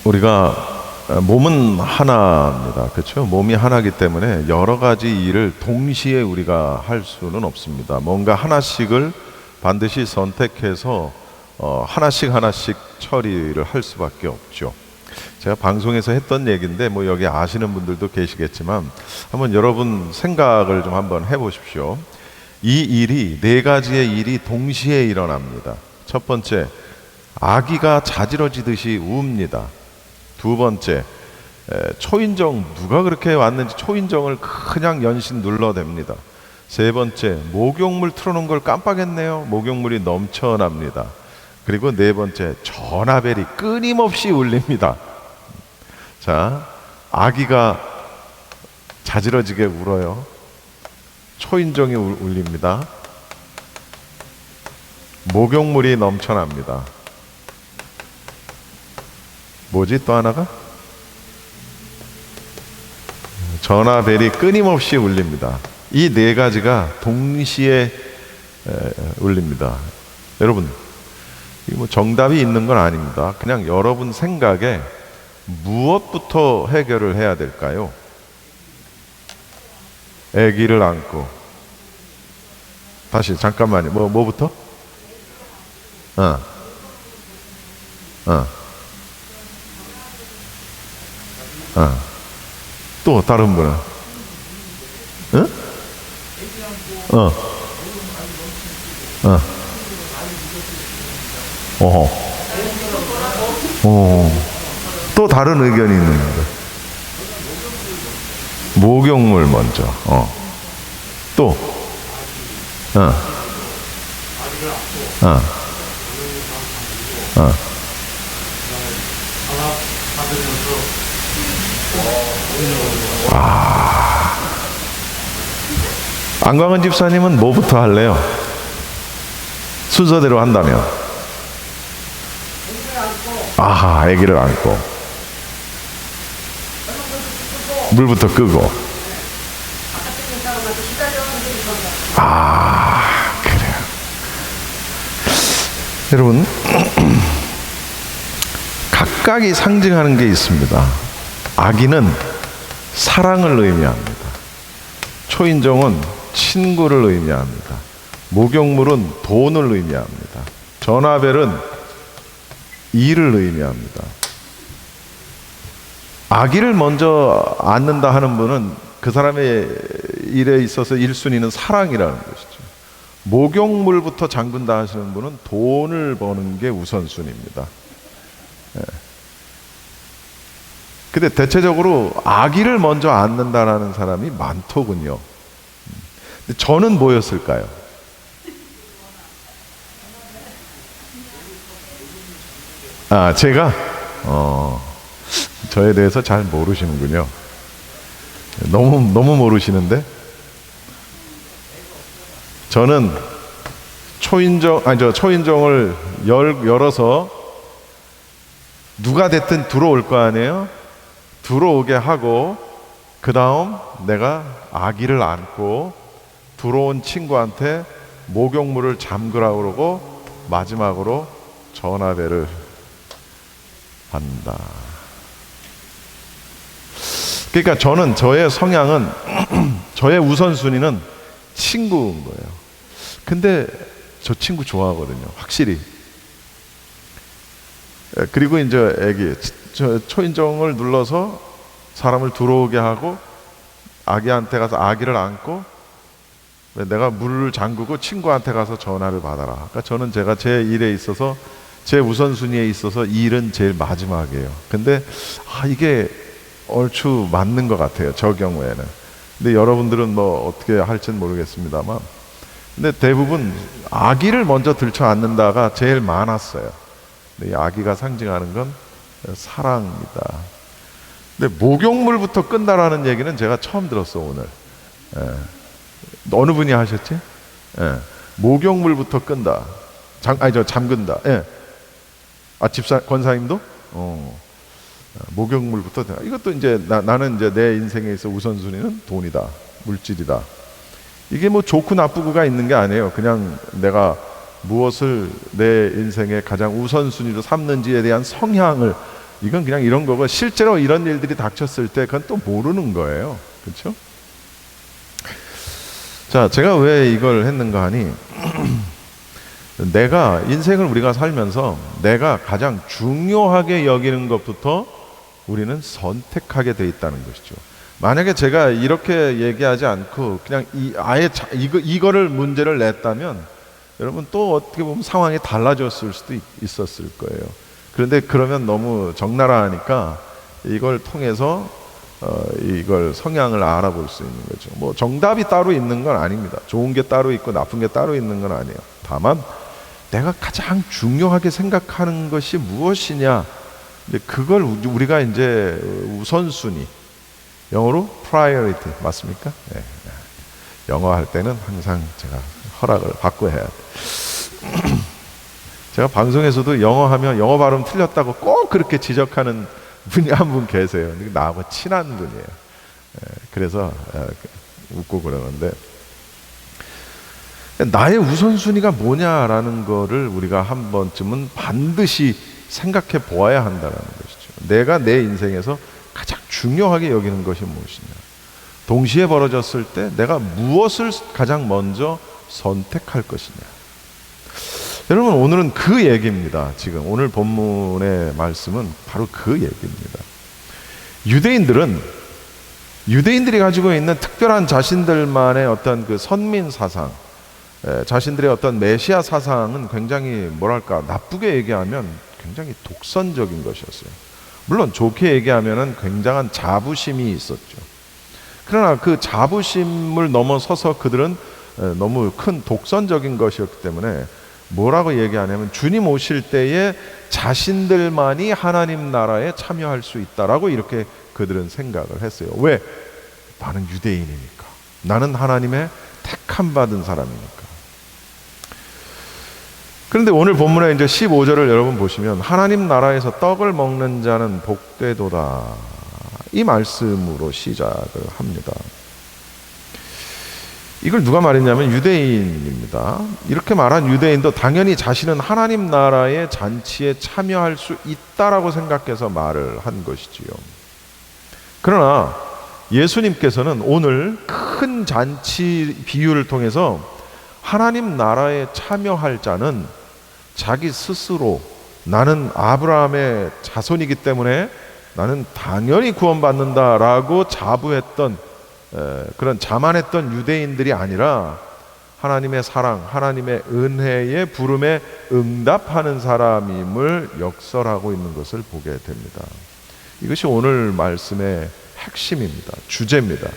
우리가 몸은 하나입니다. 그렇죠? 몸이 하나이기 때문에 여러 가지 일을 동시에 우리가 할 수는 없습니다. 뭔가 하나씩을 반드시 선택해서 하나씩 하나씩 처리를 할 수밖에 없죠. 제가 방송에서 했던 얘기인데 뭐 여기 아시는 분들도 계시겠지만 한번 여러분 생각을 좀 한번 해보십시오. 이 일이 네 가지의 일이 동시에 일어납니다. 첫 번째, 아기가 자지러지듯이 웁니다. 두 번째, 초인종 누가 그렇게 왔는지 초인종을 그냥 연신 눌러댑니다. 세 번째, 목욕물 틀어놓은 걸 깜빡했네요. 목욕물이 넘쳐납니다. 그리고 네 번째, 전화벨이 끊임없이 울립니다. 자, 아기가 자지러지게 울어요. 초인종이 울립니다. 목욕물이 넘쳐납니다. 뭐지 또 하나가? 전화벨이 끊임없이 울립니다. 이 네 가지가 동시에 울립니다. 여러분, 뭐 정답이 있는 건 아닙니다. 그냥 여러분 생각에 무엇부터 해결을 해야 될까요? 아기를 안고. 다시 잠깐만요. 뭐부터? 또 다른 분은? 응? 또 다른 의견이 있는데. 목욕물 먼저. 또. 안광은 집사님은 뭐부터 할래요? 순서대로 한다면. 아하, 아기를 안고 물부터 끄고. 그래요. 여러분, 각각이 상징하는 게 있습니다. 아기는 사랑을 의미합니다. 초인종은 친구를 의미합니다. 목욕물은 돈을 의미합니다. 전화벨은 일을 의미합니다. 아기를 먼저 안는다 하는 분은 그 사람의 일에 있어서 1순위는 사랑이라는 것이죠. 목욕물부터 잠근다 하시는 분은 돈을 버는 게 우선순위입니다. 근데 대체적으로 아기를 먼저 안는다라는 사람이 많더군요. 근데 저는 뭐였을까요? 제가 저에 대해서 잘 모르시는군요. 너무 모르시는데. 저는 초인종을 열어서 누가 됐든 들어올 거 아니에요? 들어오게 하고, 그 다음 내가 아기를 안고 들어온 친구한테 목욕물을 잠그라고 그러고 마지막으로 전화벨을 받는다. 그러니까 저의 성향은 저의 우선순위는 친구인 거예요. 근데 저 친구 좋아하거든요, 확실히. 그리고 이제 초인종을 눌러서 사람을 들어오게 하고 아기한테 가서 아기를 안고 내가 물을 잠그고 친구한테 가서 전화를 받아라. 그러니까 저는 제 일에 있어서 제 우선순위에 있어서 일은 제일 마지막이에요. 근데 이게 얼추 맞는 것 같아요, 저 경우에는. 근데 여러분들은 뭐 어떻게 할지는 모르겠습니다만, 근데 대부분 아기를 먼저 들쳐 안는다가 제일 많았어요. 근데 이 아기가 상징하는 건 사랑입니다. 근데 목욕물부터 끈다라는 얘기는 제가 처음 들었어, 오늘. 어느 분이 하셨지? 목욕물부터 끈다. 잠근다. 권사님도? 목욕물부터. 이것도 이제 나는 이제 내 인생에 있어 우선순위는 돈이다, 물질이다. 이게 뭐 좋고 나쁘고가 있는 게 아니에요. 그냥 내가 무엇을 내 인생의 가장 우선순위로 삼는지에 대한 성향을 이건 그냥 이런 거고, 실제로 이런 일들이 닥쳤을 때 그건 또 모르는 거예요. 그렇죠? 자, 제가 왜 이걸 했는가 하니 내가 인생을 우리가 살면서 내가 가장 중요하게 여기는 것부터 우리는 선택하게 돼 있다는 것이죠. 만약에 제가 이렇게 얘기하지 않고 그냥 아예 이거를 문제를 냈다면 여러분 또 어떻게 보면 상황이 달라졌을 수도 있었을 거예요. 그런데 그러면 너무 적나라하니까 이걸 통해서 이걸 성향을 알아볼 수 있는 거죠. 뭐 정답이 따로 있는 건 아닙니다. 좋은 게 따로 있고 나쁜 게 따로 있는 건 아니에요. 다만 내가 가장 중요하게 생각하는 것이 무엇이냐, 이제 그걸 우리가 이제 우선순위, 영어로 priority 맞습니까? 네. 영어 할 때는 항상 제가 허락을 받고 해야 돼. 제가 방송에서도 영어 하면 영어 발음 틀렸다고 꼭 그렇게 지적하는 분이 한 분 계세요. 나하고 친한 분이에요. 그래서 웃고 그러는데, 나의 우선순위가 뭐냐라는 거를 우리가 한 번쯤은 반드시 생각해 보아야 한다는 것이죠. 내가 내 인생에서 가장 중요하게 여기는 것이 무엇이냐, 동시에 벌어졌을 때 내가 무엇을 가장 먼저 선택할 것이냐. 여러분, 오늘은 그 얘기입니다. 지금 오늘 본문의 말씀은 바로 그 얘기입니다. 유대인들이 가지고 있는 특별한 자신들만의 어떤 그 선민 사상, 자신들의 어떤 메시아 사상은 굉장히 뭐랄까, 나쁘게 얘기하면 굉장히 독선적인 것이었어요. 물론 좋게 얘기하면은 굉장한 자부심이 있었죠. 그러나 그 자부심을 넘어서서 그들은 너무 큰 독선적인 것이었기 때문에 뭐라고 얘기하냐면 주님 오실 때에 자신들만이 하나님 나라에 참여할 수 있다라고 이렇게 그들은 생각을 했어요. 왜? 나는 유대인이니까. 나는 하나님의 택함 받은 사람이니까. 그런데 오늘 본문에 이제 15절을 여러분 보시면 하나님 나라에서 떡을 먹는 자는 복되도다, 이 말씀으로 시작을 합니다. 이걸 누가 말했냐면 유대인입니다. 이렇게 말한 유대인도 당연히 자신은 하나님 나라의 잔치에 참여할 수 있다라고 생각해서 말을 한 것이지요. 그러나 예수님께서는 오늘 큰 잔치 비유를 통해서 하나님 나라에 참여할 자는 자기 스스로 나는 아브라함의 자손이기 때문에 나는 당연히 구원받는다라고 자부했던, 그런 자만했던 유대인들이 아니라 하나님의 사랑, 하나님의 은혜의 부름에 응답하는 사람임을 역설하고 있는 것을 보게 됩니다. 이것이 오늘 말씀의 핵심입니다. 주제입니다.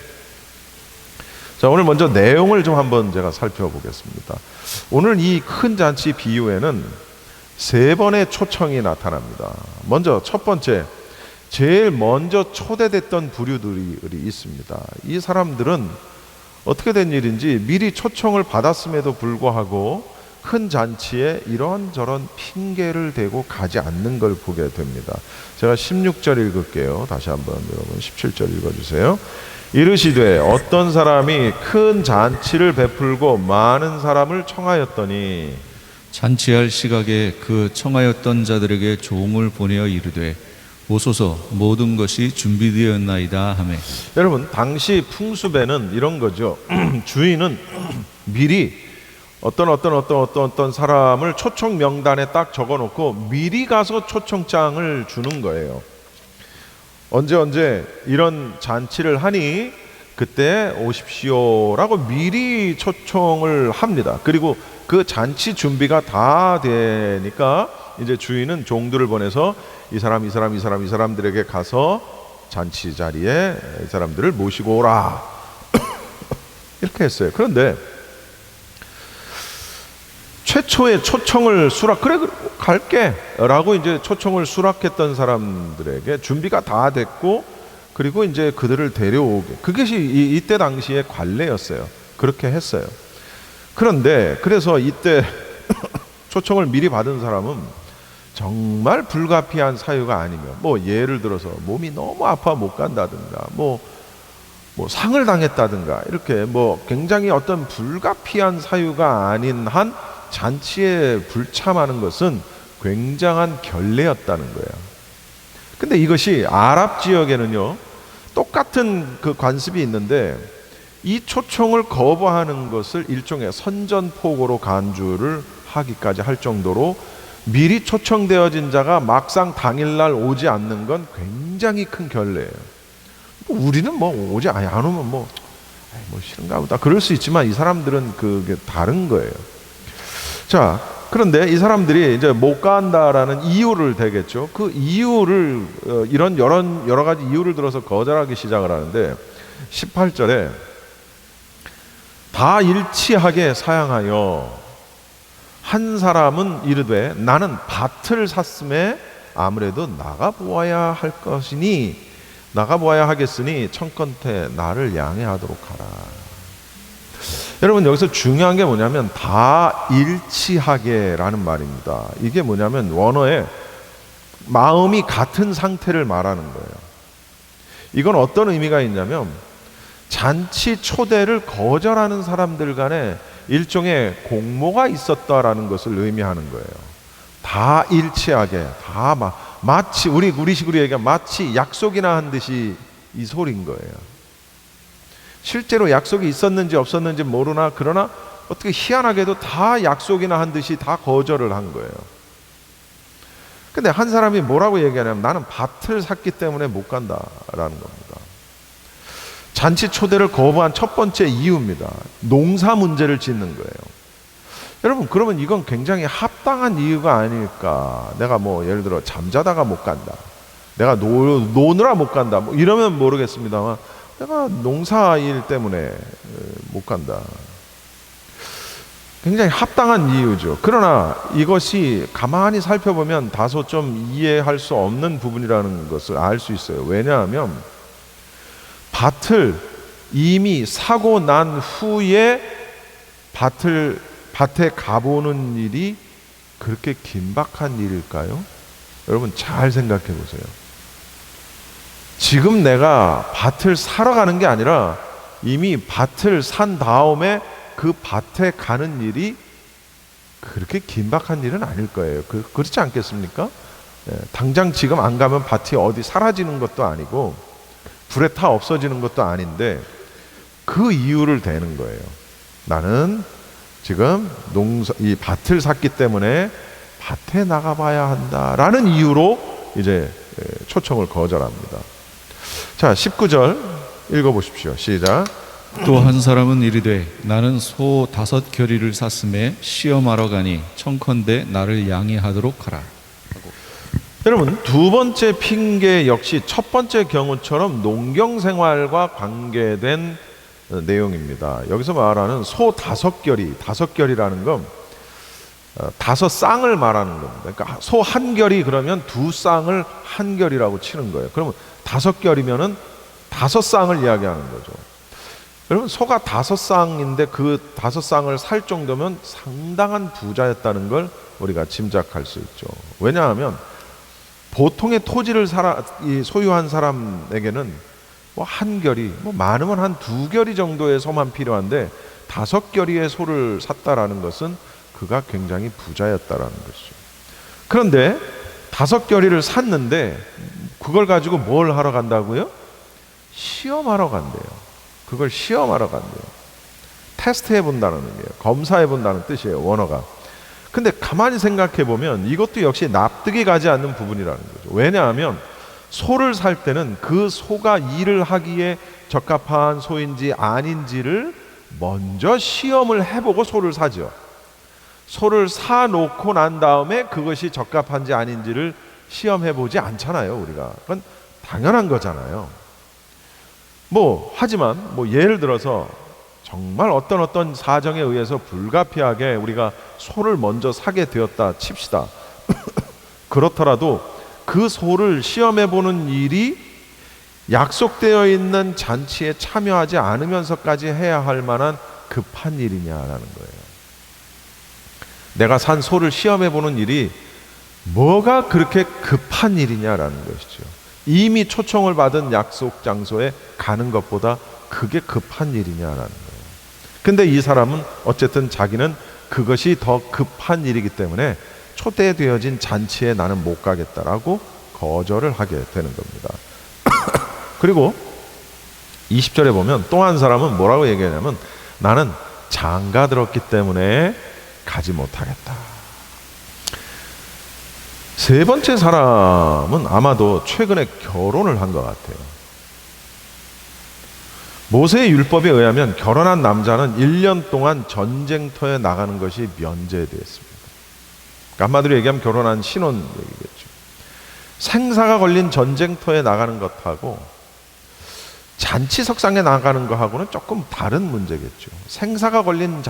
자, 오늘 먼저 내용을 좀 한번 제가 살펴보겠습니다. 오늘 이 큰 잔치 비유에는 세 번의 초청이 나타납니다. 먼저 첫 번째, 제일 먼저 초대됐던 부류들이 있습니다. 이 사람들은 어떻게 된 일인지 미리 초청을 받았음에도 불구하고 큰 잔치에 이런저런 핑계를 대고 가지 않는 걸 보게 됩니다. 제가 16절 읽을게요. 다시 한번 여러분 17절 읽어주세요. 이르시되 어떤 사람이 큰 잔치를 베풀고 많은 사람을 청하였더니 잔치할 시각에 그 청하였던 자들에게 종을 보내어 이르되 오소서 모든 것이 준비되었나이다 하매. 여러분, 당시 풍습에는 이런 거죠. 주인은 미리 어떤 사람을 초청 명단에 딱 적어놓고 미리 가서 초청장을 주는 거예요. 언제 이런 잔치를 하니 그때 오십시오라고 미리 초청을 합니다. 그리고 그 잔치 준비가 다 되니까 이제 주인은 종들을 보내서 이 사람들에게 가서 잔치 자리에 이 사람들을 모시고 오라 이렇게 했어요. 그런데 최초의 초청을 그래 갈게 라고 이제 초청을 수락했던 사람들에게 준비가 다 됐고, 그리고 이제 그들을 데려오게, 그것이 이때 당시의 관례였어요. 그렇게 했어요. 그런데 그래서 이때 초청을 미리 받은 사람은 정말 불가피한 사유가 아니면, 뭐 예를 들어서 몸이 너무 아파 못 간다든가, 뭐 상을 당했다든가, 이렇게 뭐 굉장히 어떤 불가피한 사유가 아닌 한 잔치에 불참하는 것은 굉장한 결례였다는 거예요. 근데 이것이 아랍 지역에는요, 똑같은 그 관습이 있는데 이 초청을 거부하는 것을 일종의 선전포고로 간주를 하기까지 할 정도로 미리 초청되어진 자가 막상 당일날 오지 않는 건 굉장히 큰 결례예요. 우리는 뭐 오지 안 오면 뭐 싫은가 보다 그럴 수 있지만 이 사람들은 그게 다른 거예요. 자, 그런데 이 사람들이 이제 못 간다라는 이유를 대겠죠. 그 이유를 이런 여러 가지 이유를 들어서 거절하기 시작을 하는데 18절에 다 일치하게 사양하여 한 사람은 이르되 나는 밭을 샀음에 아무래도 나가 보아야 할 것이니 나가 보아야 하겠으니 청컨대 나를 양해하도록 하라. 여러분, 여기서 중요한 게 뭐냐면 다 일치하게라는 말입니다. 이게 뭐냐면 원어에 마음이 같은 상태를 말하는 거예요. 이건 어떤 의미가 있냐면 잔치 초대를 거절하는 사람들 간에 일종의 공모가 있었다라는 것을 의미하는 거예요. 다 일치하게, 다 마치 우리식으로 얘기하면 마치 약속이나 한 듯이 이 소리인 거예요. 실제로 약속이 있었는지 없었는지 모르나 그러나 어떻게 희한하게도 다 약속이나 한 듯이 다 거절을 한 거예요. 근데 한 사람이 뭐라고 얘기하냐면 나는 밭을 샀기 때문에 못 간다라는 겁니다. 잔치 초대를 거부한 첫 번째 이유입니다. 농사 문제를 짓는 거예요. 여러분, 그러면 이건 굉장히 합당한 이유가 아닐까. 내가 예를 들어 잠자다가 못 간다, 내가 노느라 못 간다, 이러면 모르겠습니다만 내가 농사일 때문에 못 간다. 굉장히 합당한 이유죠. 그러나 이것이 가만히 살펴보면 다소 좀 이해할 수 없는 부분이라는 것을 알 수 있어요. 왜냐하면 밭을 이미 사고 난 후에 밭에 가보는 일이 그렇게 긴박한 일일까요? 여러분 잘 생각해 보세요. 지금 내가 밭을 사러 가는 게 아니라 이미 밭을 산 다음에 그 밭에 가는 일이 그렇게 긴박한 일은 아닐 거예요. 그렇지 않겠습니까? 당장 지금 안 가면 밭이 어디 사라지는 것도 아니고 불에 타 없어지는 것도 아닌데 그 이유를 대는 거예요. 나는 지금 이 밭을 샀기 때문에 밭에 나가봐야 한다라는 이유로 이제 초청을 거절합니다. 자, 19절 읽어보십시오. 시작. 또 한 사람은 이르되 나는 소 5겨리를 샀음에 시험하러 가니 청컨대 나를 양해하도록 하라. 여러분, 두 번째 핑계 역시 첫 번째 경우처럼 농경 생활과 관계된 내용입니다. 여기서 말하는 소 5겨리라는 건 5쌍을 말하는 겁니다. 그러니까 소 한 겨리 그러면 2쌍을 한 겨리라고 치는 거예요. 그러면 5겨리면은 5쌍을 이야기하는 거죠. 여러분, 소가 5쌍인데 그 5쌍을 살 정도면 상당한 부자였다는 걸 우리가 짐작할 수 있죠. 왜냐하면 보통의 토지를 소유한 사람에게는 한 겨리, 많으면 한 2겨리 정도의 소만 필요한데 5겨리의 소를 샀다라는 것은 그가 굉장히 부자였다라는 것이죠. 그런데 5겨리를 샀는데 그걸 가지고 뭘 하러 간다고요? 시험하러 간대요. 그걸 시험하러 간대요. 테스트해 본다는 의미예요. 검사해 본다는 뜻이에요, 원어가. 근데 가만히 생각해 보면 이것도 역시 납득이 가지 않는 부분이라는 거죠. 왜냐하면 소를 살 때는 그 소가 일을 하기에 적합한 소인지 아닌지를 먼저 시험을 해보고 소를 사죠. 소를 사놓고 난 다음에 그것이 적합한지 아닌지를 시험해보지 않잖아요, 우리가. 그건 당연한 거잖아요. 하지만 예를 들어서 정말 어떤 사정에 의해서 불가피하게 우리가 소를 먼저 사게 되었다 칩시다. 그렇더라도 그 소를 시험해보는 일이 약속되어 있는 잔치에 참여하지 않으면서까지 해야 할 만한 급한 일이냐라는 거예요. 내가 산 소를 시험해보는 일이 뭐가 그렇게 급한 일이냐라는 것이죠. 이미 초청을 받은 약속 장소에 가는 것보다 그게 급한 일이냐라는 거예요. 근데 이 사람은 어쨌든 자기는 그것이 더 급한 일이기 때문에 초대되어진 잔치에 나는 못 가겠다라고 거절을 하게 되는 겁니다. 그리고 20절에 보면 또 한 사람은 뭐라고 얘기하냐면 나는 장가 들었기 때문에 가지 못하겠다. 세 번째 사람은 아마도 최근에 결혼을 한 것 같아요. 모세의 율법에 의하면 결혼한 남자는 1년 동안 전쟁터에 나가는 것이 면제되었습니다. 그러니까 한마디로 얘기하면 결혼한 신혼 얘기겠죠. 생사가 걸린 전쟁터에 나가는 것하고 잔치석상에 나가는 것하고는 조금 다른 문제겠죠. 생사가 걸린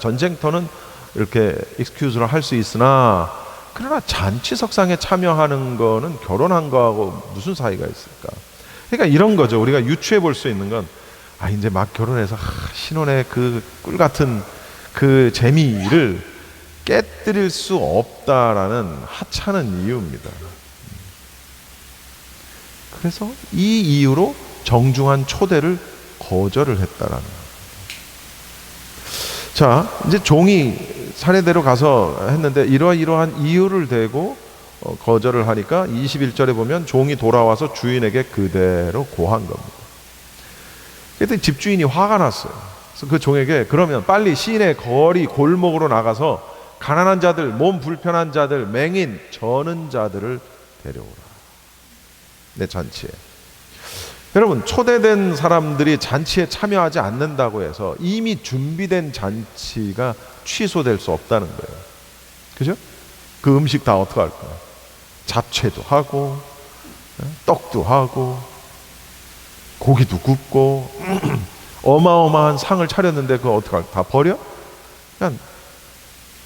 전쟁터는 이렇게 익스큐즈로 할 수 있으나 그러나 잔치석상에 참여하는 거는 결혼한 거하고 무슨 사이가 있을까? 그러니까 이런 거죠. 우리가 유추해 볼 수 있는 건 이제 막 결혼해서 신혼의 그 꿀 같은 그 재미를 깨뜨릴 수 없다라는 하찮은 이유입니다. 그래서 이 이유로 정중한 초대를 거절을 했다라는 겁니다. 자, 이제 종이 사례대로 가서 했는데 이러한 이유를 대고 거절을 하니까 21절에 보면 종이 돌아와서 주인에게 그대로 고한 겁니다. 그때 집주인이 화가 났어요. 그래서 그 종에게 그러면 빨리 시내 거리 골목으로 나가서 가난한 자들, 몸 불편한 자들, 맹인, 저는 자들을 데려오라. 내 잔치에. 여러분, 초대된 사람들이 잔치에 참여하지 않는다고 해서 이미 준비된 잔치가 취소될 수 없다는 거예요. 그죠? 그 음식 다 어떻게 할 거야? 잡채도 하고 떡도 하고 고기도 굽고 어마어마한 상을 차렸는데 그거 어떻게 할까? 다 버려? 그냥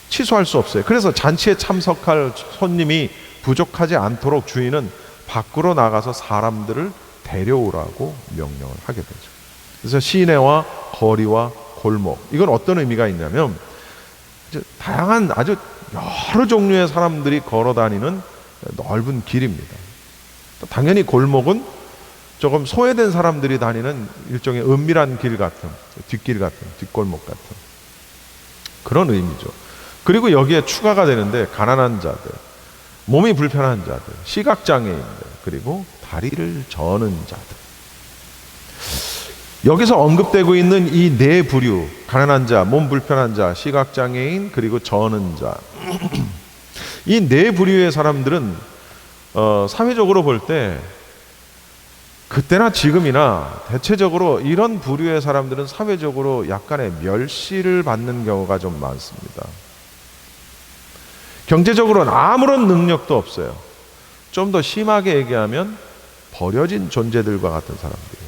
취소할 수 없어요. 그래서 잔치에 참석할 손님이 부족하지 않도록 주인은 밖으로 나가서 사람들을 데려오라고 명령을 하게 되죠. 그래서 시내와 거리와 골목, 이건 어떤 의미가 있냐면 다양한 아주 여러 종류의 사람들이 걸어 다니는 넓은 길입니다. 당연히 골목은 조금 소외된 사람들이 다니는 일종의 은밀한 길 같은, 뒷길 같은, 뒷골목 같은 그런 의미죠. 그리고 여기에 추가가 되는데 가난한 자들, 몸이 불편한 자들, 시각장애인들, 그리고 다리를 저는 자들. 여기서 언급되고 있는 이 네 부류, 가난한 자, 몸 불편한 자, 시각장애인, 그리고 저는 자, 이 네 부류의 사람들은 사회적으로 볼 때 그때나 지금이나 대체적으로 이런 부류의 사람들은 사회적으로 약간의 멸시를 받는 경우가 좀 많습니다. 경제적으로는 아무런 능력도 없어요. 좀 더 심하게 얘기하면 버려진 존재들과 같은 사람들이에요.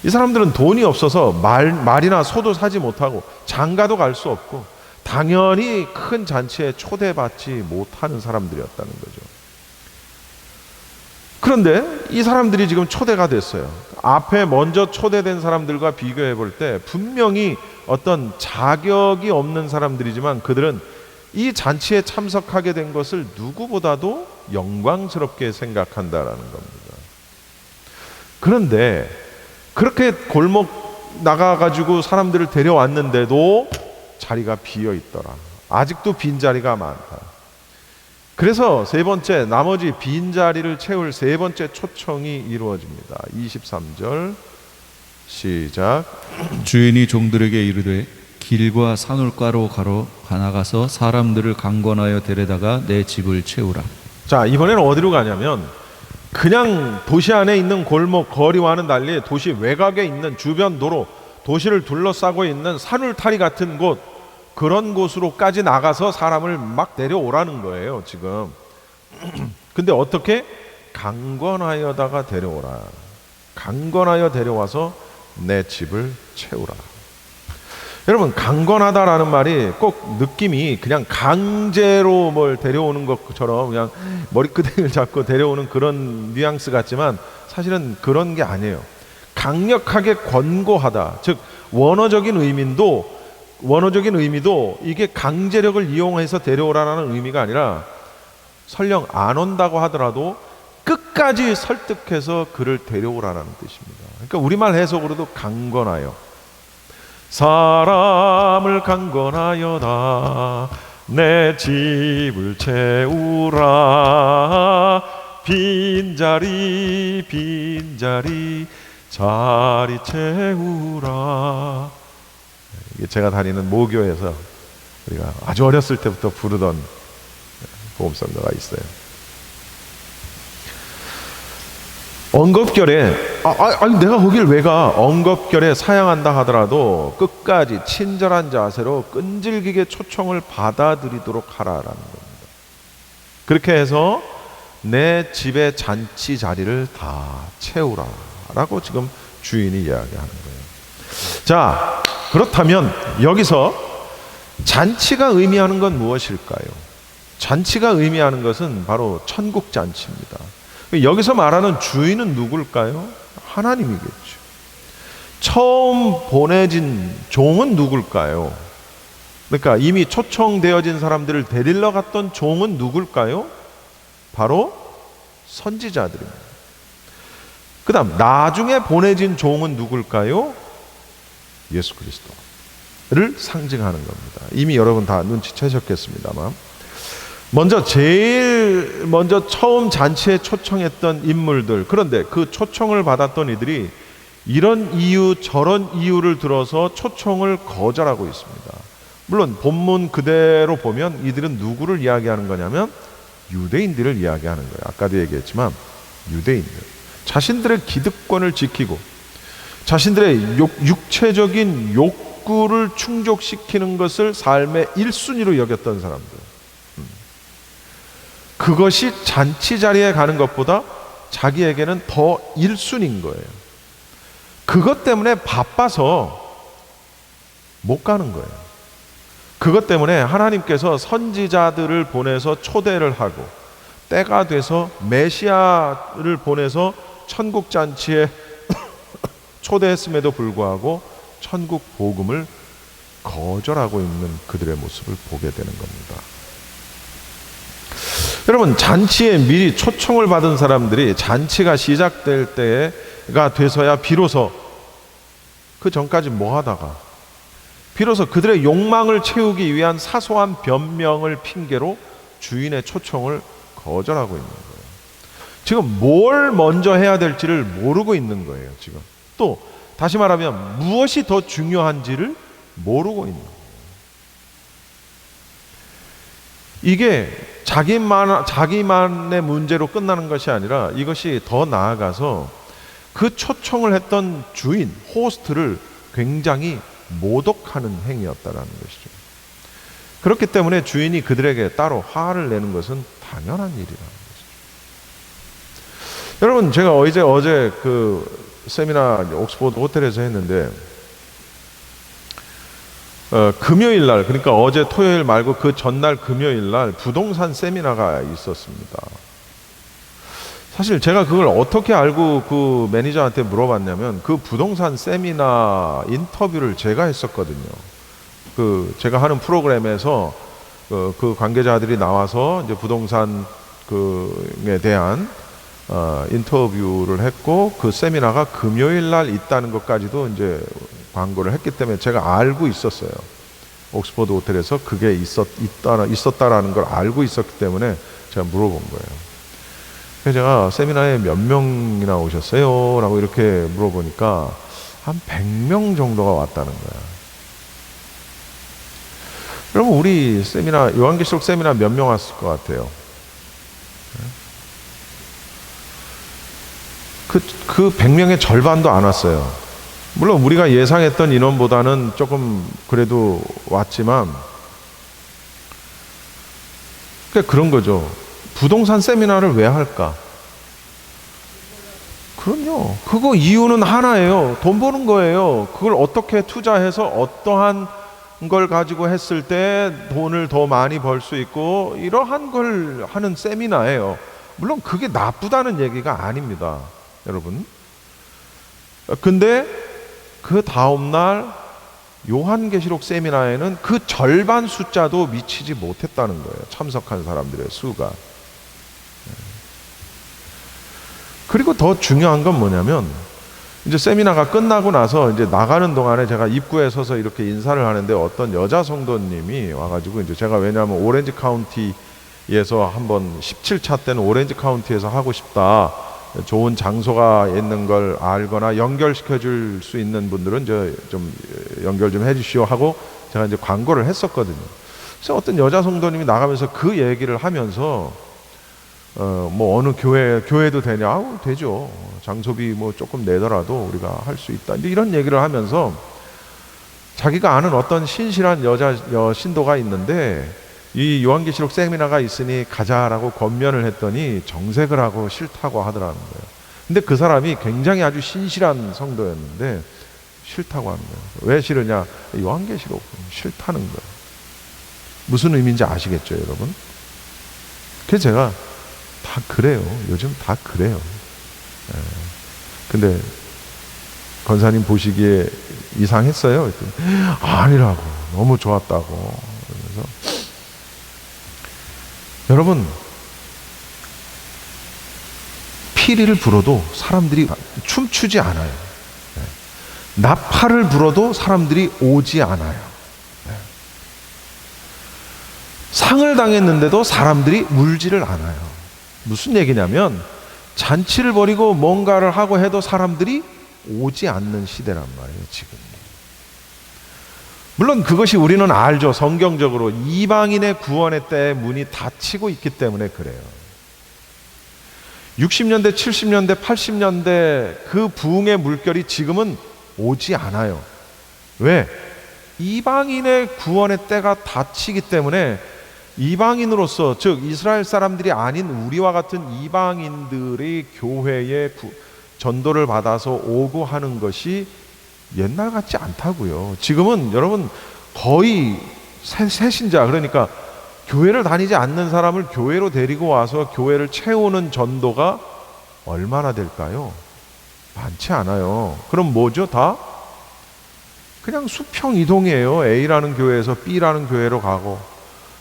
이 사람들은 돈이 없어서 말이나 소도 사지 못하고 장가도 갈 수 없고 당연히 큰 잔치에 초대받지 못하는 사람들이었다는 거죠. 그런데 이 사람들이 지금 초대가 됐어요. 앞에 먼저 초대된 사람들과 비교해 볼 때 분명히 어떤 자격이 없는 사람들이지만 그들은 이 잔치에 참석하게 된 것을 누구보다도 영광스럽게 생각한다라는 겁니다. 그런데 그렇게 골목 나가가지고 사람들을 데려왔는데도 자리가 비어 있더라. 아직도 빈자리가 많다. 그래서 세 번째, 나머지 빈자리를 채울 세 번째 초청이 이루어집니다. 23절 시작. 주인이 종들에게 이르되 길과 산울가로 가나가서 사람들을 강권하여 데려다가 내 집을 채우라. 자, 이번에는 어디로 가냐면 그냥 도시 안에 있는 골목 거리와는 달리 도시 외곽에 있는 주변 도로, 도시를 둘러싸고 있는 산울타리 같은 곳, 그런 곳으로까지 나가서 사람을 막 데려오라는 거예요 지금. 근데 어떻게? 강권하여다가 데려오라. 강권하여 데려와서 내 집을 채우라. 여러분, 강권하다라는 말이 꼭 느낌이 그냥 강제로 뭘 데려오는 것처럼 그냥 머리끄댕이를 잡고 데려오는 그런 뉘앙스 같지만 사실은 그런 게 아니에요. 강력하게 권고하다, 즉 원어적인 의미도 이게 강제력을 이용해서 데려오라는 의미가 아니라 설령 안 온다고 하더라도 끝까지 설득해서 그를 데려오라는 뜻입니다. 그러니까 우리말 해석으로도 강권하여, 사람을 강권하여다 내 집을 채우라. 빈자리 빈자리 자리 채우라. 이게 제가 다니는 모교에서 우리가 아주 어렸을 때부터 부르던 보험성가가 있어요. 언급결에 아니 내가 거길 왜 가? 언급결에 사양한다 하더라도 끝까지 친절한 자세로 끈질기게 초청을 받아들이도록 하라라는 겁니다. 그렇게 해서 내 집의 잔치 자리를 다 채우라라고 지금 주인이 이야기하는 거예요. 자, 그렇다면 여기서 잔치가 의미하는 건 무엇일까요? 잔치가 의미하는 것은 바로 천국 잔치입니다. 여기서 말하는 주인은 누굴까요? 하나님이겠죠. 처음 보내진 종은 누굴까요? 그러니까 이미 초청되어진 사람들을 데리러 갔던 종은 누굴까요? 바로 선지자들입니다. 그 다음 나중에 보내진 종은 누굴까요? 예수 그리스도를 상징하는 겁니다. 이미 여러분 다 눈치채셨겠습니다만, 제일 먼저 처음 잔치에 초청했던 인물들, 그런데 그 초청을 받았던 이들이 이런 이유 저런 이유를 들어서 초청을 거절하고 있습니다. 물론 본문 그대로 보면 이들은 누구를 이야기하는 거냐면 유대인들을 이야기하는 거예요. 아까도 얘기했지만 유대인들, 자신들의 기득권을 지키고 자신들의 육체적인 욕구를 충족시키는 것을 삶의 1순위로 여겼던 사람들. 그것이 잔치 자리에 가는 것보다 자기에게는 더 1순위인 거예요. 그것 때문에 바빠서 못 가는 거예요. 그것 때문에 하나님께서 선지자들을 보내서 초대를 하고 때가 돼서 메시아를 보내서 천국 잔치에 초대했음에도 불구하고 천국 복음을 거절하고 있는 그들의 모습을 보게 되는 겁니다. 여러분, 잔치에 미리 초청을 받은 사람들이 잔치가 시작될 때가 돼서야 비로소, 그 전까지 뭐 하다가 비로소 그들의 욕망을 채우기 위한 사소한 변명을 핑계로 주인의 초청을 거절하고 있는 거예요. 지금 뭘 먼저 해야 될지를 모르고 있는 거예요. 지금 또 다시 말하면 무엇이 더 중요한지를 모르고 있는 거예요. 이게 자기만의 문제로 끝나는 것이 아니라 이것이 더 나아가서 그 초청을 했던 주인, 호스트를 굉장히 모독하는 행위였다라는 것이죠. 그렇기 때문에 주인이 그들에게 따로 화를 내는 것은 당연한 일이라는 것이죠. 여러분, 제가 어제 그 세미나 옥스포드 호텔에서 했는데 금요일 날, 그러니까 어제 토요일 말고 그 전날 금요일 날 부동산 세미나가 있었습니다. 사실 제가 그걸 어떻게 알고 그 매니저한테 물어봤냐면 그 부동산 세미나 인터뷰를 제가 했었거든요. 그 제가 하는 프로그램에서 그 관계자들이 나와서 이제 부동산 그에 대한 인터뷰를 했고 그 세미나가 금요일 날 있다는 것까지도 이제 광고를 했기 때문에 제가 알고 있었어요. 옥스포드 호텔에서 그게 있었다라는 걸 알고 있었기 때문에 제가 물어본 거예요. 그래서 제가 세미나에 몇 명이나 오셨어요? 라고 이렇게 물어보니까 한 100명 정도가 왔다는 거야. 여러분, 우리 세미나, 요한계시록 세미나 몇 명 왔을 것 같아요? 그 100명의 절반도 안 왔어요. 물론 우리가 예상했던 인원보다는 조금 그래도 왔지만, 그러니까 그런 거죠. 부동산 세미나를 왜 할까? 그럼요. 그거 이유는 하나예요. 돈 버는 거예요. 그걸 어떻게 투자해서 어떠한 걸 가지고 했을 때 돈을 더 많이 벌 수 있고, 이러한 걸 하는 세미나예요. 물론 그게 나쁘다는 얘기가 아닙니다, 여러분. 근데 그 다음날 요한계시록 세미나에는 그 절반 숫자도 미치지 못했다는 거예요. 참석한 사람들의 수가. 그리고 더 중요한 건 뭐냐면, 이제 세미나가 끝나고 나서 이제 나가는 동안에 제가 입구에 서서 이렇게 인사를 하는데 어떤 여자 성도님이 와가지고, 이제 제가 왜냐하면 오렌지 카운티에 한번 17차 때는 오렌지 카운티에서 하고 싶다. 좋은 장소가 있는 걸 알거나 연결시켜 줄 수 있는 분들은 좀 연결 좀 해주시오 하고 제가 이제 광고를 했었거든요. 그래서 어떤 여자 성도님이 나가면서 그 얘기를 하면서 뭐 어느 교회도 되냐? 아우 되죠. 장소비 뭐 조금 내더라도 우리가 할 수 있다. 이런 얘기를 하면서 자기가 아는 어떤 신실한 신도가 있는데 이 요한계시록 세미나가 있으니 가자라고 권면을 했더니 정색을 하고 싫다고 하더라는 거예요. 근데 그 사람이 굉장히 아주 신실한 성도였는데 싫다고 하는 거예요. 왜 싫으냐? 요한계시록 싫다는 거예요. 무슨 의미인지 아시겠죠, 여러분? 그래서 제가 다 그래요. 요즘 다 그래요. 근데 권사님 보시기에 이상했어요? 그랬더니 아니라고. 너무 좋았다고. 그래서 여러분, 피리를 불어도 사람들이 춤추지 않아요. 나팔을 불어도 사람들이 오지 않아요. 상을 당했는데도 사람들이 울지를 않아요. 무슨 얘기냐면 잔치를 벌이고 뭔가를 하고 해도 사람들이 오지 않는 시대란 말이에요, 지금. 물론 그것이 우리는 알죠. 성경적으로 이방인의 구원의 때에 문이 닫히고 있기 때문에 그래요. 60년대, 70년대, 80년대 그 부흥의 물결이 지금은 오지 않아요. 왜? 이방인의 구원의 때가 닫히기 때문에 이방인으로서, 즉 이스라엘 사람들이 아닌 우리와 같은 이방인들이 교회에 전도를 받아서 오고 하는 것이 옛날 같지 않다고요. 지금은 여러분 거의 새신자, 그러니까 교회를 다니지 않는 사람을 교회로 데리고 와서 교회를 채우는 전도가 얼마나 될까요? 많지 않아요. 그럼 뭐죠? 다 그냥 수평 이동이에요. A라는 교회에서 B라는 교회로 가고,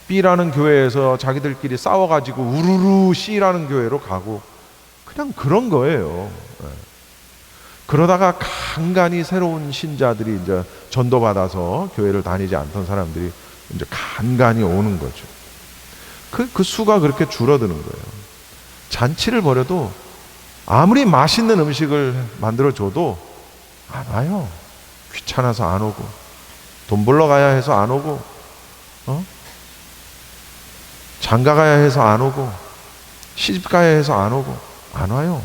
B라는 교회에서 자기들끼리 싸워가지고 우르르 C라는 교회로 가고, 그냥 그런 거예요. 그러다가 간간히 새로운 신자들이 이제 전도받아서 교회를 다니지 않던 사람들이 이제 간간히 오는 거죠. 그 수가 그렇게 줄어드는 거예요. 잔치를 벌여도 아무리 맛있는 음식을 만들어줘도 안 와요. 귀찮아서 안 오고, 돈 벌러 가야 해서 안 오고, 장가 가야 해서 안 오고, 시집 가야 해서 안 오고, 안 와요.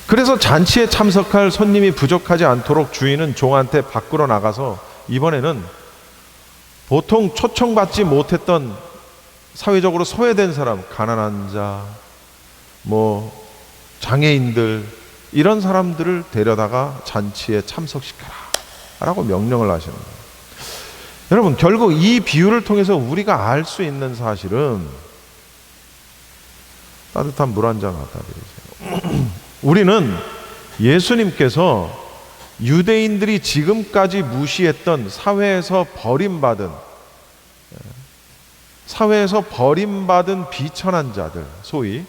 그래서 잔치에 참석할 손님이 부족하지 않도록 주인은 종한테 밖으로 나가서 이번에는 보통 초청받지 못했던 사회적으로 소외된 사람, 가난한 자, 장애인들, 이런 사람들을 데려다가 잔치에 참석시켜라 라고 명령을 하시는 거예요. 여러분, 결국 이 비유를 통해서 우리가 알 수 있는 사실은, 따뜻한 물 한 잔 갖다 드리세요. 우리는 예수님께서 유대인들이 지금까지 무시했던 사회에서 버림받은 비천한 자들, 소위,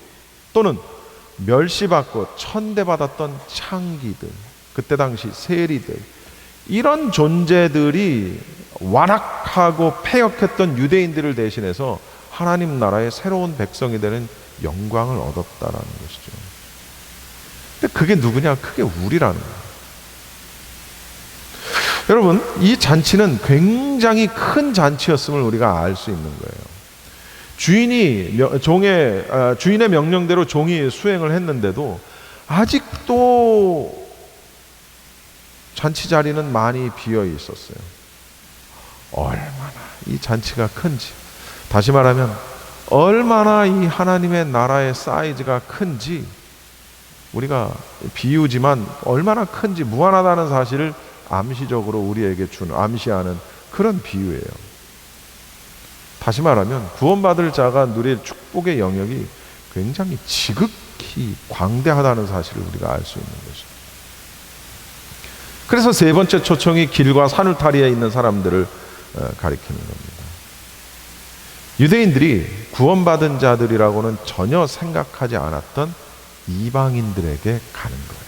또는 멸시받고 천대받았던 창기들, 그때 당시 세리들, 이런 존재들이 완악하고 패역했던 유대인들을 대신해서 하나님 나라의 새로운 백성이 되는 영광을 얻었다라는 것이죠. 근데 그게 누구냐? 그게 우리라는 거예요. 여러분, 이 잔치는 굉장히 큰 잔치였음을 우리가 알 수 있는 거예요. 주인의 명령대로 종이 수행을 했는데도 아직도 잔치 자리는 많이 비어 있었어요. 얼마나 이 잔치가 큰지, 다시 말하면 얼마나 이 하나님의 나라의 사이즈가 큰지, 우리가 비유지만 얼마나 큰지, 무한하다는 사실을 암시적으로 우리에게 암시하는 그런 비유예요. 다시 말하면 구원받을 자가 누릴 축복의 영역이 굉장히 지극히 광대하다는 사실을 우리가 알 수 있는 거죠. 그래서 세 번째 초청이 길과 산울타리에 있는 사람들을 가리키는 겁니다. 유대인들이 구원받은 자들이라고는 전혀 생각하지 않았던 이방인들에게 가는 거예요.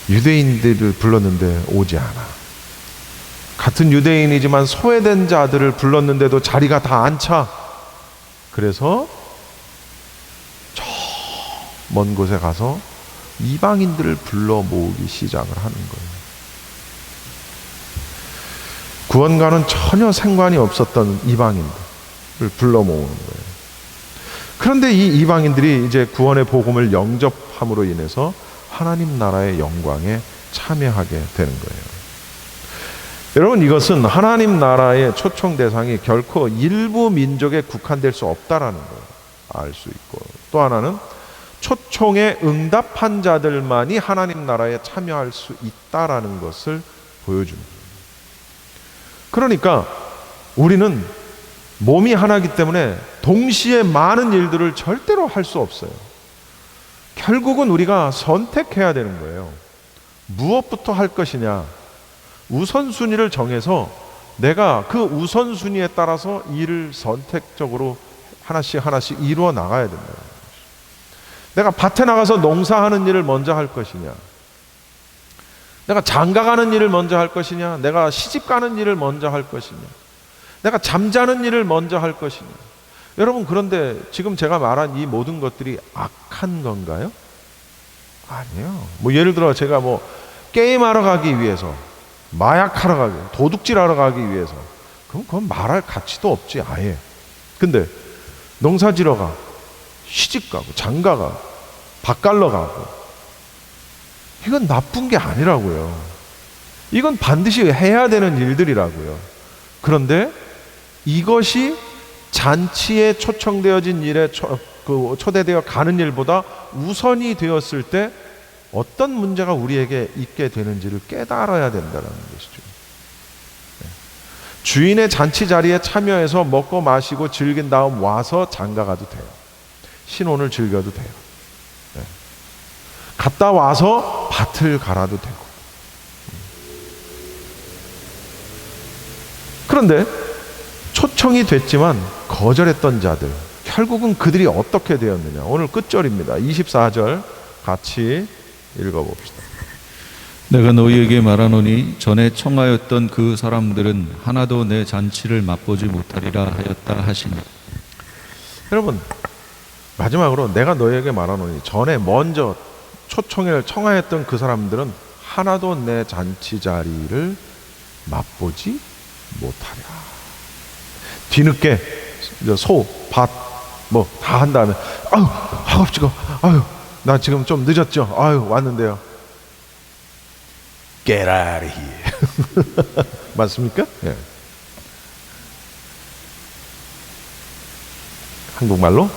유대인들을 불렀는데 오지 않아. 같은 유대인이지만 소외된 자들을 불렀는데도 자리가 다 안 차. 그래서 저 먼 곳에 가서 이방인들을 불러 모으기 시작을 하는 거예요. 구원과는 전혀 상관이 없었던 이방인들을 불러 모으는 거예요. 그런데 이 이방인들이 이제 구원의 복음을 영접함으로 인해서 하나님 나라의 영광에 참여하게 되는 거예요. 여러분, 이것은 하나님 나라의 초청 대상이 결코 일부 민족에 국한될 수 없다라는 걸 알 수 있고, 또 하나는 초청에 응답한 자들만이 하나님 나라에 참여할 수 있다라는 것을 보여줍니다. 그러니까 우리는 몸이 하나이기 때문에 동시에 많은 일들을 절대로 할 수 없어요. 결국은 우리가 선택해야 되는 거예요. 무엇부터 할 것이냐, 우선순위를 정해서 내가 그 우선순위에 따라서 일을 선택적으로 하나씩 이루어 나가야 된다. 내가 밭에 나가서 농사하는 일을 먼저 할 것이냐, 내가 장가가는 일을 먼저 할 것이냐, 내가 시집 가는 일을 먼저 할 것이냐, 내가 잠자는 일을 먼저 할 것이냐. 여러분, 그런데 지금 제가 말한 이 모든 것들이 악한 건가요? 아니에요. 예를 들어 제가 게임하러 가기 위해서, 마약하러 가기, 도둑질하러 가기 위해서, 그건 말할 가치도 없지 아예. 근데 농사지러 가, 시집 가고, 장가 가고, 밭 갈러 가고, 이건 나쁜 게 아니라고요. 이건 반드시 해야 되는 일들이라고요. 그런데 이것이 잔치에 초청되어진 일에 초대되어 가는 일보다 우선이 되었을 때 어떤 문제가 우리에게 있게 되는지를 깨달아야 된다는 것이죠. 주인의 잔치 자리에 참여해서 먹고 마시고 즐긴 다음 와서 장가가도 돼요. 신혼을 즐겨도 돼요. 갔다 와서 밭을 갈아도 되고. 그런데 초청이 됐지만 거절했던 자들, 결국은 그들이 어떻게 되었느냐. 오늘 끝절입니다. 24절 같이 읽어봅시다. 내가 너희에게 말하노니 전에 청하였던 그 사람들은 하나도 내 잔치를 맛보지 못하리라 하였다 하시니. 여러분, 마지막으로 내가 너희에게 말하노니 전에 먼저 초청을 청하였던 그 사람들은 하나도 내 잔치 자리를 맛보지 못하리라. 뒤늦게 소, 밭 다 한 다음에 아유 허겁지겁, 아유 나 지금 좀 늦었죠, 아유 왔는데요. Get out of here. 맞습니까? 예. 한국말로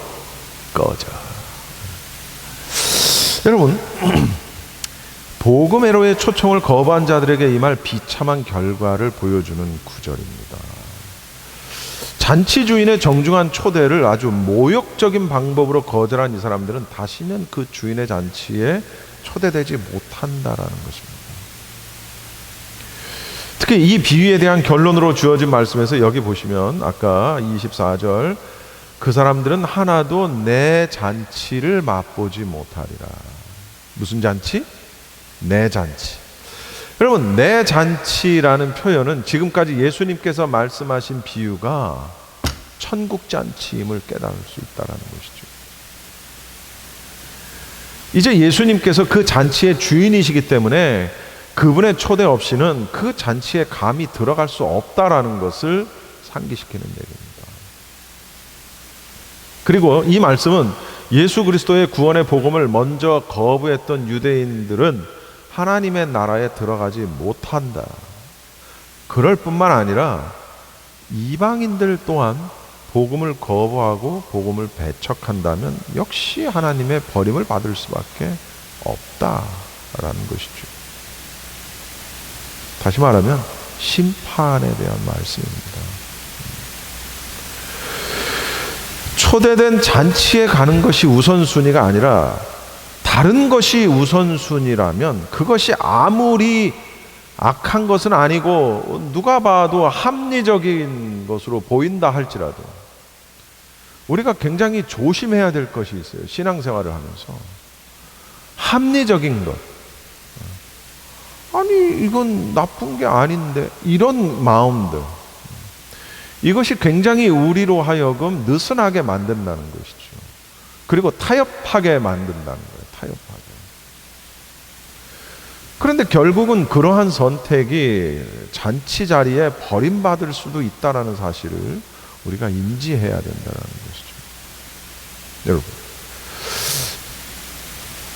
꺼져. 여러분, 복음회로의 초청을 거부한 자들에게 임할 비참한 결과를 보여주는 구절입니다. 잔치 주인의 정중한 초대를 아주 모욕적인 방법으로 거절한 이 사람들은 다시는 그 주인의 잔치에 초대되지 못한다라는 것입니다. 특히 이 비유에 대한 결론으로 주어진 말씀에서 여기 보시면 아까 24절, 그 사람들은 하나도 내 잔치를 맛보지 못하리라. 무슨 잔치? 내 잔치. 여러분, 내 잔치라는 표현은 지금까지 예수님께서 말씀하신 비유가 천국 잔치임을 깨달을 수 있다는 것이죠. 이제 예수님께서 그 잔치의 주인이시기 때문에 그분의 초대 없이는 그 잔치에 감히 들어갈 수 없다라는 것을 상기시키는 얘기입니다. 그리고 이 말씀은 예수 그리스도의 구원의 복음을 먼저 거부했던 유대인들은 하나님의 나라에 들어가지 못한다. 그럴 뿐만 아니라 이방인들 또한 복음을 거부하고 복음을 배척한다면 역시 하나님의 버림을 받을 수밖에 없다라는 것이죠. 다시 말하면 심판에 대한 말씀입니다. 초대된 잔치에 가는 것이 우선순위가 아니라 다른 것이 우선순위라면 그것이 아무리 악한 것은 아니고 누가 봐도 합리적인 것으로 보인다 할지라도 우리가 굉장히 조심해야 될 것이 있어요. 신앙생활을 하면서 합리적인 것, 아니 이건 나쁜 게 아닌데, 이런 마음들, 이것이 굉장히 우리로 하여금 느슨하게 만든다는 것이죠. 그리고 타협하게 만든다는 거예요. 타협하게. 그런데 결국은 그러한 선택이 잔치 자리에 버림받을 수도 있다는 사실을 우리가 인지해야 된다는 것이죠. 여러분,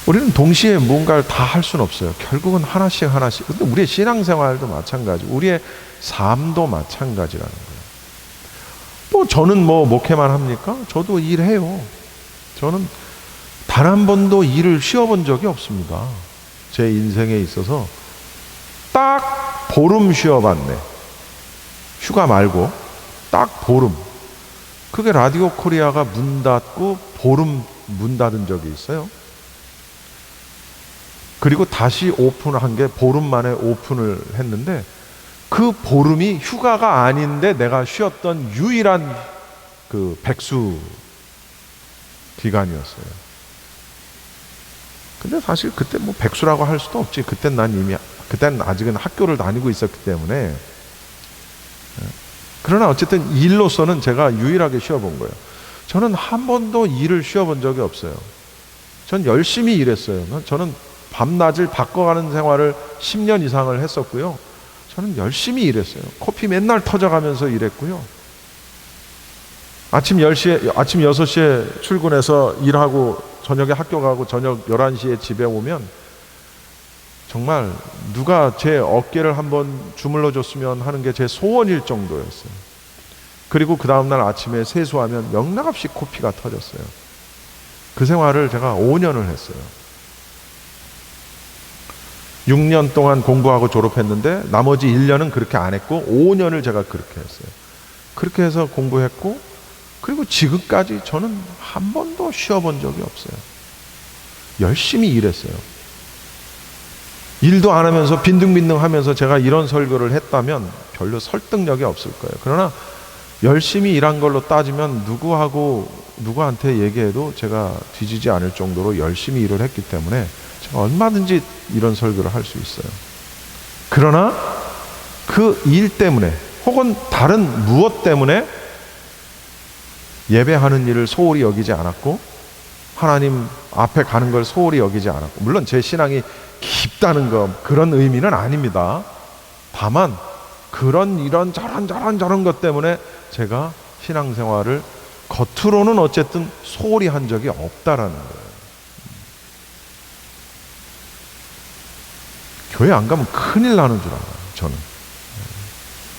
우리는 동시에 뭔가를 다 할 수는 없어요. 결국은 하나씩 하나씩. 근데 우리의 신앙생활도 마찬가지, 우리의 삶도 마찬가지라는 거예요. 뭐 저는 뭐 목회만 합니까? 저도 일해요. 저는 단 한 번도 일을 쉬어본 적이 없습니다. 제 인생에 있어서 딱 보름 쉬어봤네. 휴가 말고 딱 보름. 그게 라디오 코리아가 문 닫고 보름 문 닫은 적이 있어요. 그리고 다시 오픈한 게 보름 만에 오픈을 했는데, 그 보름이 휴가가 아닌데 내가 쉬었던 유일한 그 백수 기간이었어요. 근데 사실 그때 뭐 백수라고 할 수도 없지. 그땐 아직은 학교를 다니고 있었기 때문에. 그러나 어쨌든 일로서는 제가 유일하게 쉬어본 거예요. 저는 한 번도 일을 쉬어본 적이 없어요. 전 열심히 일했어요. 저는 밤낮을 바꿔가는 생활을 10년 이상을 했었고요. 저는 열심히 일했어요. 코피 맨날 터져가면서 일했고요. 아침 6시에 출근해서 일하고 저녁에 학교 가고 저녁 11시에 집에 오면 정말 누가 제 어깨를 한번 주물러 줬으면 하는 게 제 소원일 정도였어요. 그리고 그 다음날 아침에 세수하면 영락없이 코피가 터졌어요. 그 생활을 제가 5년을 했어요. 6년 동안 공부하고 졸업했는데 나머지 1년은 그렇게 안 했고 5년을 제가 그렇게 했어요. 그렇게 해서 공부했고, 그리고 지금까지 저는 한 번도 쉬어본 적이 없어요. 열심히 일했어요. 일도 안 하면서 빈둥빈둥 하면서 제가 이런 설교를 했다면 별로 설득력이 없을 거예요. 그러나 열심히 일한 걸로 따지면 누구한테 얘기해도 제가 뒤지지 않을 정도로 열심히 일을 했기 때문에 제가 얼마든지 이런 설교를 할 수 있어요. 그러나 그 일 때문에 혹은 다른 무엇 때문에 예배하는 일을 소홀히 여기지 않았고, 하나님 앞에 가는 걸 소홀히 여기지 않았고, 물론 제 신앙이 깊다는 그런 의미는 아닙니다. 다만 이런 저런 것 때문에 제가 신앙생활을 겉으로는 어쨌든 소홀히 한 적이 없다라는 거예요. 교회 안 가면 큰일 나는 줄 알아요. 저는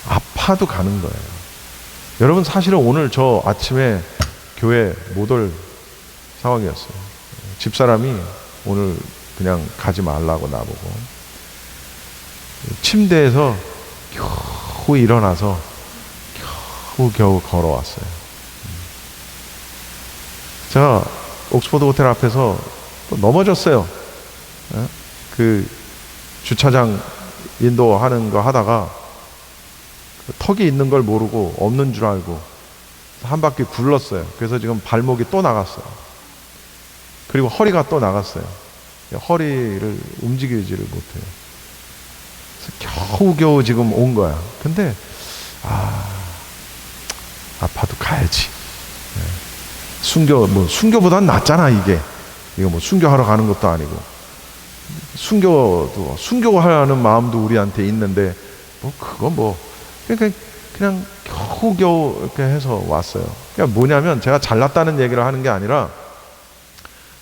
아파도 가는 거예요. 여러분, 사실은 오늘 저 아침에 교회 못 올 상황이었어요. 집사람이 오늘 그냥 가지 말라고 나보고, 침대에서 겨우 일어나서 겨우 걸어왔어요. 제가 옥스퍼드 호텔 앞에서 또 넘어졌어요. 그 주차장 인도하는 거 하다가 턱이 있는 걸 모르고 없는 줄 알고 한 바퀴 굴렀어요. 그래서 지금 발목이 또 나갔어요. 그리고 허리가 또 나갔어요. 허리를 움직이지를 못해요. 그래서 겨우 지금 온 거야. 근데 아파도 가야지. 순교보단 낫잖아. 이거 뭐 순교하러 가는 것도 아니고, 순교하는 마음도 우리한테 있는데 그냥 겨우 이렇게 해서 왔어요. 그러니까 뭐냐면, 제가 잘났다는 얘기를 하는 게 아니라,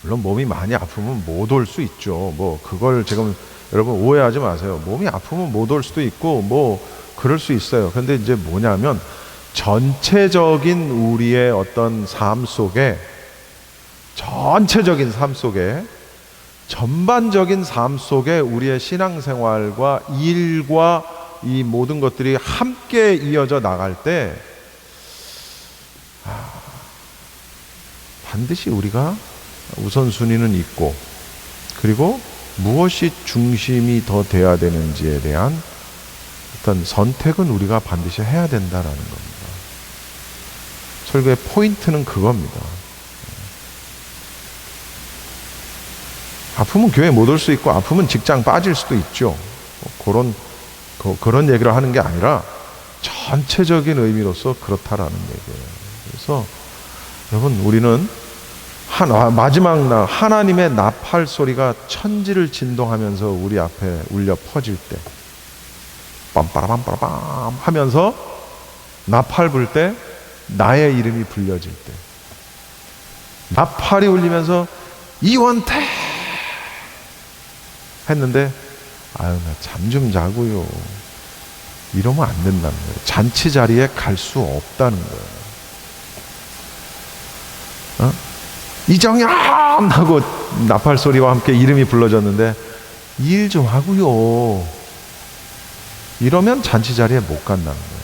물론 몸이 많이 아프면 못 올 수 있죠. 그걸 지금 여러분 오해하지 마세요. 몸이 아프면 못 올 수도 있고 그럴 수 있어요. 근데 이제 뭐냐면, 전체적인 우리의 어떤 삶 속에, 전반적인 삶 속에 우리의 신앙생활과 일과 이 모든 것들이 함께 이어져 나갈 때 반드시 우리가 우선순위는 있고, 그리고 무엇이 중심이 더 돼야 되는지에 대한 어떤 선택은 우리가 반드시 해야 된다라는 겁니다. 설교의 포인트는 그겁니다. 아프면 교회 못 올 수 있고, 아프면 직장 빠질 수도 있죠. 그런 얘기를 하는 게 아니라 전체적인 의미로서 그렇다라는 얘기예요. 그래서 여러분, 우리는 마지막 날 하나님의 나팔 소리가 천지를 진동하면서 우리 앞에 울려 퍼질 때, 빰빠라빰빠라빰 하면서 나팔 불 때, 나의 이름이 불려질 때, 나팔이 울리면서 이원태 했는데, 아유, 나 잠 좀 자고요, 이러면 안 된다는 거예요. 잔치 자리에 갈 수 없다는 거예요. 이정현 하고 나팔 소리와 함께 이름이 불러졌는데 일 좀 하고요, 이러면 잔치 자리에 못 간다는 거예요.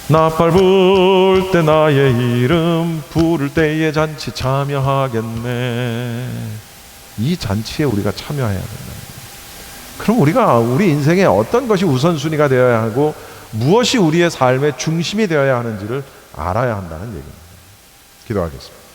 나팔 불 때 나의 이름 부를 때에 잔치 참여하겠네. 이 잔치에 우리가 참여해야 된다. 그럼 우리가 우리 인생에 어떤 것이 우선순위가 되어야 하고 무엇이 우리의 삶의 중심이 되어야 하는지를 알아야 한다는 얘기입니다. 기도하겠습니다.